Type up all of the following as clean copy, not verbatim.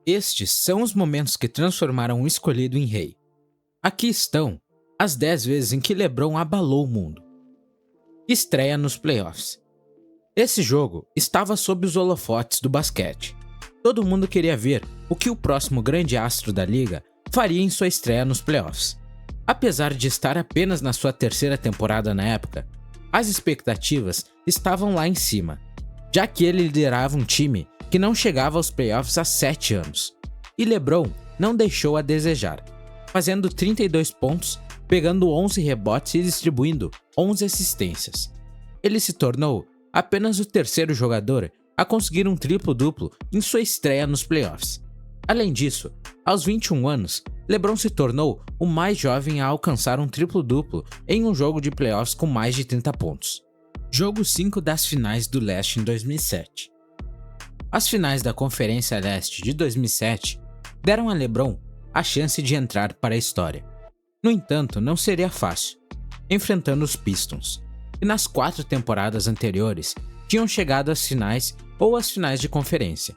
Estes são os momentos que transformaram o escolhido em rei. Aqui estão as 10 vezes em que LeBron abalou o mundo. Estreia nos playoffs. Esse jogo estava sob os holofotes do basquete. Todo mundo queria ver o que o próximo grande astro da liga faria em sua estreia nos playoffs. Apesar de estar apenas na sua terceira temporada na época, as expectativas estavam lá em cima, já que ele liderava um time que não chegava aos playoffs há 7 anos. E LeBron não deixou a desejar, fazendo 32 pontos, pegando 11 rebotes e distribuindo 11 assistências. Ele se tornou apenas o terceiro jogador a conseguir um triplo-duplo em sua estreia nos playoffs. Além disso, aos 21 anos, LeBron se tornou o mais jovem a alcançar um triplo-duplo em um jogo de playoffs com mais de 30 pontos. Jogo 5 das finais do Leste em 2007. As finais da Conferência Leste de 2007 deram a LeBron a chance de entrar para a história. No entanto, não seria fácil, enfrentando os Pistons, que nas 4 temporadas anteriores tinham chegado às finais ou às finais de conferência.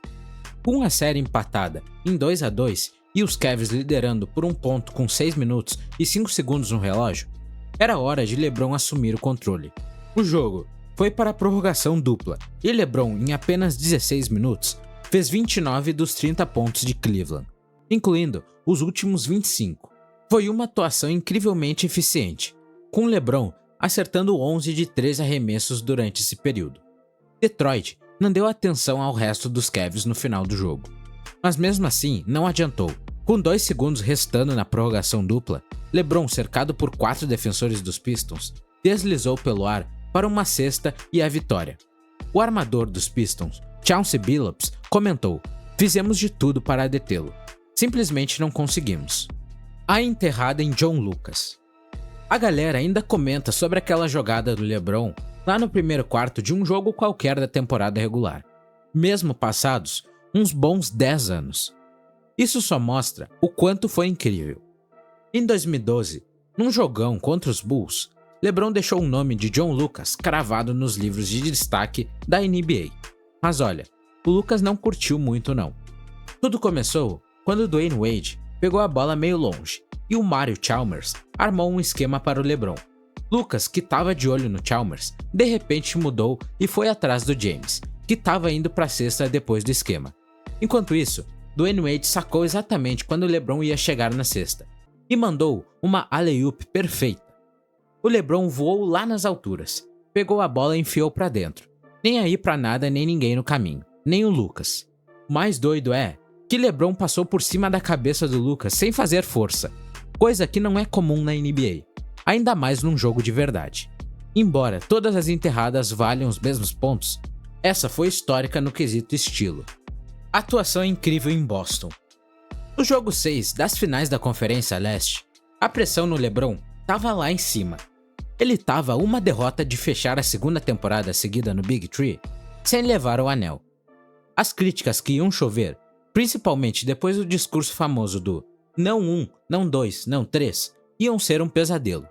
Com a série empatada em 2-2 e os Cavs liderando por um ponto com 6 minutos e 5 segundos no relógio, era hora de LeBron assumir o controle. O jogo foi para a prorrogação dupla e LeBron, em apenas 16 minutos, fez 29 dos 30 pontos de Cleveland, incluindo os últimos 25. Foi uma atuação incrivelmente eficiente, com LeBron acertando 11 de 13 arremessos durante esse período. Detroit não deu atenção ao resto dos Cavs no final do jogo, mas mesmo assim não adiantou. Com 2 segundos restando na prorrogação dupla, LeBron, cercado por 4 defensores dos Pistons, deslizou pelo ar para uma cesta e a vitória. O armador dos Pistons, Chauncey Billups, comentou: "Fizemos de tudo para detê-lo. Simplesmente não conseguimos." A enterrada em John Lucas. A galera ainda comenta sobre aquela jogada do LeBron lá no primeiro quarto de um jogo qualquer da temporada regular, mesmo passados uns bons 10 anos. Isso só mostra o quanto foi incrível. Em 2012, num jogão contra os Bulls, LeBron deixou o nome de John Lucas cravado nos livros de destaque da NBA. Mas olha, o Lucas não curtiu muito não. Tudo começou quando Dwayne Wade pegou a bola meio longe e o Mario Chalmers armou um esquema para o LeBron. Lucas, que estava de olho no Chalmers, de repente mudou e foi atrás do James, que estava indo para a cesta depois do esquema. Enquanto isso, Dwayne Wade sacou exatamente quando o LeBron ia chegar na cesta e mandou uma alley-oop perfeita. O LeBron voou lá nas alturas, pegou a bola e enfiou para dentro. Nem aí para nada nem ninguém no caminho, nem o Lucas. O mais doido é que LeBron passou por cima da cabeça do Lucas sem fazer força, coisa que não é comum na NBA, ainda mais num jogo de verdade. Embora todas as enterradas valham os mesmos pontos, essa foi histórica no quesito estilo. Atuação incrível em Boston. No jogo 6 das finais da Conferência Leste, a pressão no LeBron estava lá em cima. Ele estava uma derrota de fechar a segunda temporada seguida no Big Three sem levar o anel. As críticas que iam chover, principalmente depois do discurso famoso do "não 1, não 2, não 3", iam ser um pesadelo.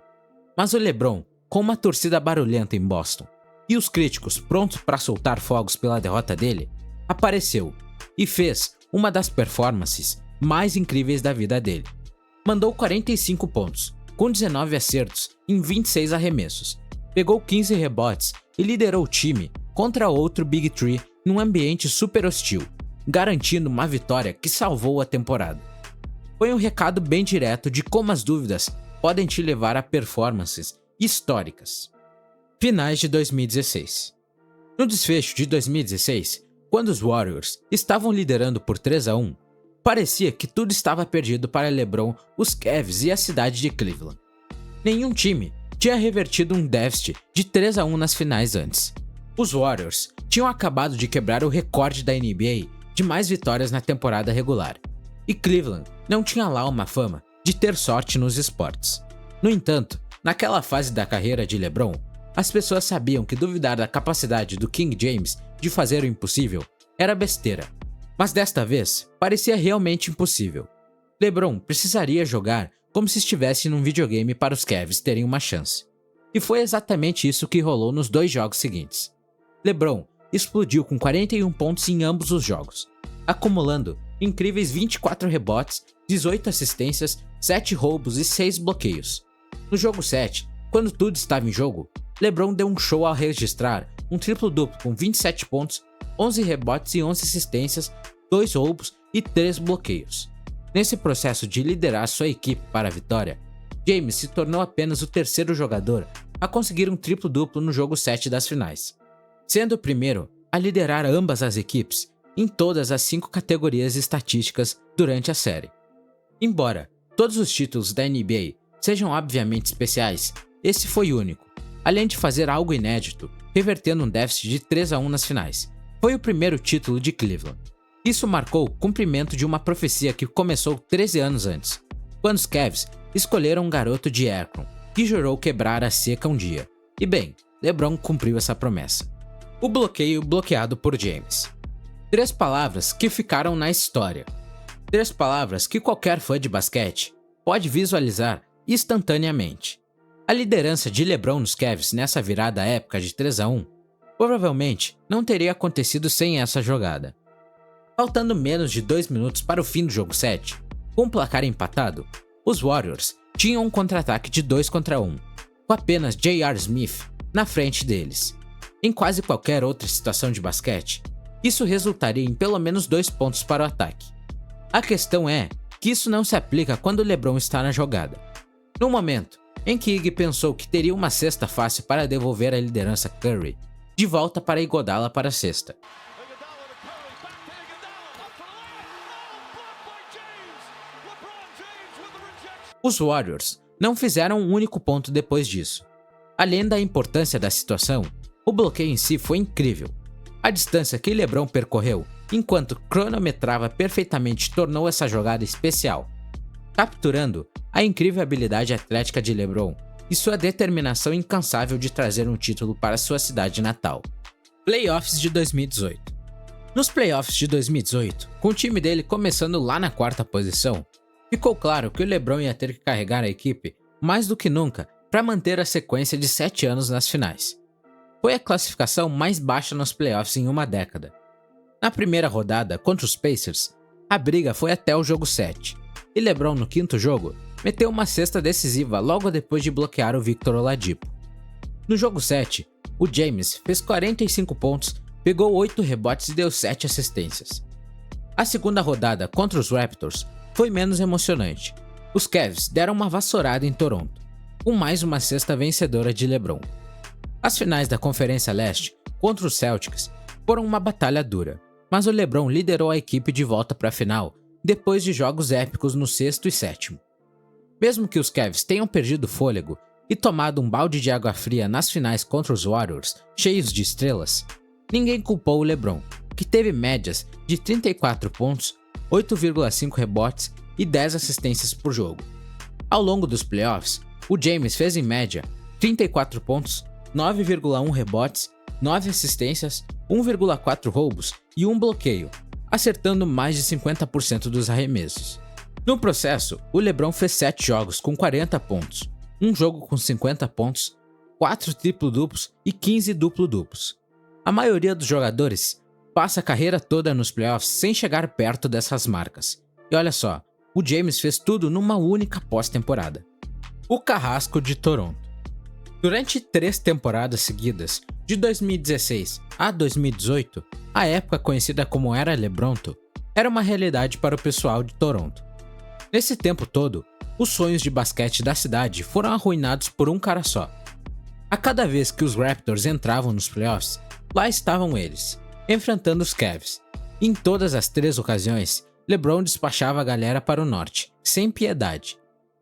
Mas o LeBron, com uma torcida barulhenta em Boston, e os críticos prontos para soltar fogos pela derrota dele, apareceu e fez uma das performances mais incríveis da vida dele. Mandou 45 pontos, com 19 acertos em 26 arremessos, pegou 15 rebotes e liderou o time contra outro Big Three num ambiente super hostil, garantindo uma vitória que salvou a temporada. Foi um recado bem direto de como as dúvidas podem te levar a performances históricas. Finais de 2016. No desfecho de 2016, quando os Warriors estavam liderando por 3-1, parecia que tudo estava perdido para LeBron, os Cavs e a cidade de Cleveland. Nenhum time tinha revertido um déficit de 3-1 nas finais antes. Os Warriors tinham acabado de quebrar o recorde da NBA de mais vitórias na temporada regular, e Cleveland não tinha lá uma fama de ter sorte nos esportes. No entanto, naquela fase da carreira de LeBron, as pessoas sabiam que duvidar da capacidade do King James de fazer o impossível era besteira. Mas desta vez, parecia realmente impossível. LeBron precisaria jogar como se estivesse num videogame para os Cavs terem uma chance. E foi exatamente isso que rolou nos 2 jogos seguintes. LeBron explodiu com 41 pontos em ambos os jogos, acumulando incríveis 24 rebotes, 18 assistências, 7 roubos e 6 bloqueios. No jogo 7, quando tudo estava em jogo, LeBron deu um show ao registrar um triplo-duplo com 27 pontos, 11 rebotes e 11 assistências, 2 roubos e 3 bloqueios. Nesse processo de liderar sua equipe para a vitória, James se tornou apenas o terceiro jogador a conseguir um triplo-duplo no jogo 7 das finais, sendo o primeiro a liderar ambas as equipes em todas as 5 categorias estatísticas durante a série. Embora todos os títulos da NBA sejam obviamente especiais, esse foi único, além de fazer algo inédito, revertendo um déficit de 3-1 nas finais. Foi o primeiro título de Cleveland. Isso marcou o cumprimento de uma profecia que começou 13 anos antes, quando os Cavs escolheram um garoto de Akron, que jurou quebrar a seca um dia. E bem, LeBron cumpriu essa promessa. O bloqueio bloqueado por James. 3 palavras que ficaram na história. 3 palavras que qualquer fã de basquete pode visualizar instantaneamente. A liderança de LeBron nos Cavs nessa virada épica de 3-1 provavelmente não teria acontecido sem essa jogada. Faltando menos de 2 minutos para o fim do jogo 7, com o placar empatado, os Warriors tinham um contra-ataque de 2 contra 1, com apenas J.R. Smith na frente deles. Em quase qualquer outra situação de basquete, isso resultaria em pelo menos 2 pontos para o ataque. A questão é que isso não se aplica quando LeBron está na jogada. No momento em que Iggy pensou que teria uma cesta fácil para devolver a liderança a Curry, de volta para Iguodala para a cesta. Os Warriors não fizeram um único ponto depois disso. Além da importância da situação, o bloqueio em si foi incrível. A distância que LeBron percorreu enquanto cronometrava perfeitamente tornou essa jogada especial, capturando a incrível habilidade atlética de LeBron e sua determinação incansável de trazer um título para sua cidade natal. Playoffs de 2018. Nos playoffs de 2018, com o time dele começando lá na 4ª posição, ficou claro que o LeBron ia ter que carregar a equipe mais do que nunca para manter a sequência de 7 anos nas finais. Foi a classificação mais baixa nos playoffs em uma década. Na primeira rodada contra os Pacers, a briga foi até o jogo 7, e LeBron no 5º jogo meteu uma cesta decisiva logo depois de bloquear o Victor Oladipo. No jogo 7, o James fez 45 pontos, pegou 8 rebotes e deu 7 assistências. A segunda rodada contra os Raptors foi menos emocionante. Os Cavs deram uma vassourada em Toronto, com mais uma cesta vencedora de LeBron. As finais da Conferência Leste contra os Celtics foram uma batalha dura, mas o LeBron liderou a equipe de volta para a final depois de jogos épicos no 6º e 7º. Mesmo que os Cavs tenham perdido fôlego e tomado um balde de água fria nas finais contra os Warriors, cheios de estrelas, ninguém culpou o LeBron, que teve médias de 34 pontos, 8,5 rebotes e 10 assistências por jogo. Ao longo dos playoffs, o James fez em média 34 pontos, 9,1 rebotes, 9 assistências, 1,4 roubos e 1 bloqueio, acertando mais de 50% dos arremessos. No processo, o LeBron fez 7 jogos com 40 pontos, um jogo com 50 pontos, 4 triplo-duplos e 15 duplo-duplos. A maioria dos jogadores passa a carreira toda nos playoffs sem chegar perto dessas marcas. E olha só, o James fez tudo numa única pós-temporada. O Carrasco de Toronto. Durante 3 temporadas seguidas, de 2016 a 2018, a época conhecida como Era LeBronto, era uma realidade para o pessoal de Toronto. Nesse tempo todo, os sonhos de basquete da cidade foram arruinados por um cara só. A cada vez que os Raptors entravam nos playoffs, lá estavam eles, enfrentando os Cavs. E em todas as 3 ocasiões, LeBron despachava a galera para o norte, sem piedade.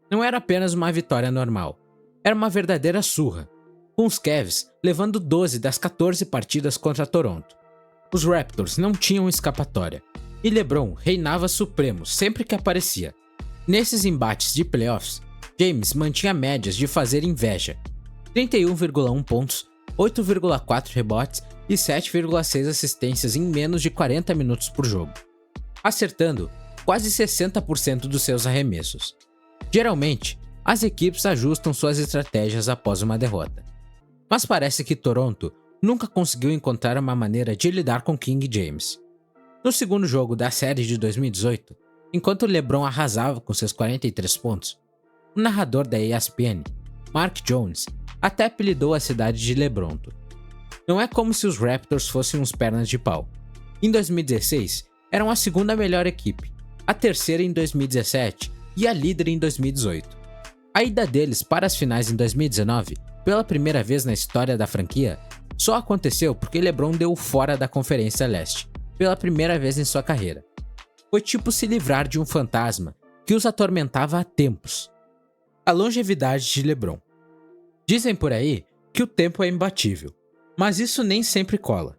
Não era apenas uma vitória normal, era uma verdadeira surra, com os Cavs levando 12 das 14 partidas contra Toronto. Os Raptors não tinham escapatória, e LeBron reinava supremo sempre que aparecia. Nesses embates de playoffs, James mantinha médias de fazer inveja, 31,1 pontos, 8,4 rebotes e 7,6 assistências em menos de 40 minutos por jogo, acertando quase 60% dos seus arremessos. Geralmente, as equipes ajustam suas estratégias após uma derrota, mas parece que Toronto nunca conseguiu encontrar uma maneira de lidar com King James. No segundo jogo da série de 2018, enquanto LeBron arrasava com seus 43 pontos, o narrador da ESPN, Mark Jones, até apelidou a cidade de Lebronto. Não é como se os Raptors fossem uns pernas de pau. Em 2016, eram a segunda melhor equipe, a terceira em 2017 e a líder em 2018. A ida deles para as finais em 2019, pela primeira vez na história da franquia, só aconteceu porque LeBron deu fora da Conferência Leste, pela primeira vez em sua carreira. Foi tipo se livrar de um fantasma que os atormentava há tempos. A longevidade de LeBron. Dizem por aí que o tempo é imbatível, mas isso nem sempre cola.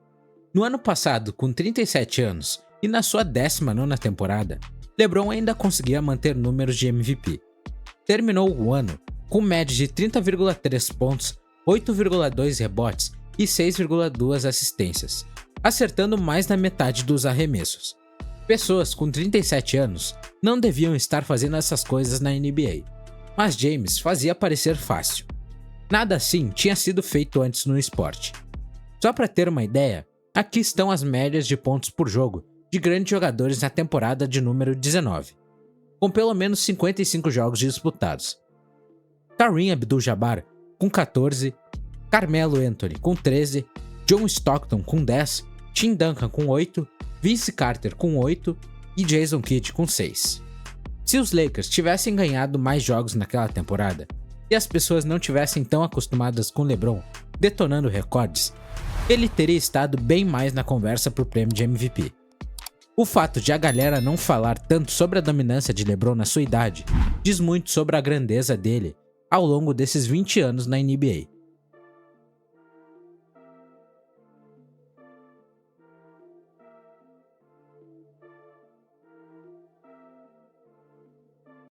No ano passado, com 37 anos e na sua 19ª temporada, LeBron ainda conseguia manter números de MVP. Terminou o ano com média de 30,3 pontos, 8,2 rebotes e 6,2 assistências, acertando mais da metade dos arremessos. Pessoas com 37 anos não deviam estar fazendo essas coisas na NBA, mas James fazia parecer fácil. Nada assim tinha sido feito antes no esporte. Só para ter uma ideia, aqui estão as médias de pontos por jogo de grandes jogadores na temporada de número 19, com pelo menos 55 jogos disputados. Kareem Abdul-Jabbar com 14, Carmelo Anthony com 13, John Stockton com 10, Tim Duncan com 8, Vince Carter com 8 e Jason Kidd com 6. Se os Lakers tivessem ganhado mais jogos naquela temporada e as pessoas não tivessem tão acostumadas com LeBron detonando recordes, ele teria estado bem mais na conversa pro prêmio de MVP. O fato de a galera não falar tanto sobre a dominância de LeBron na sua idade diz muito sobre a grandeza dele ao longo desses 20 anos na NBA.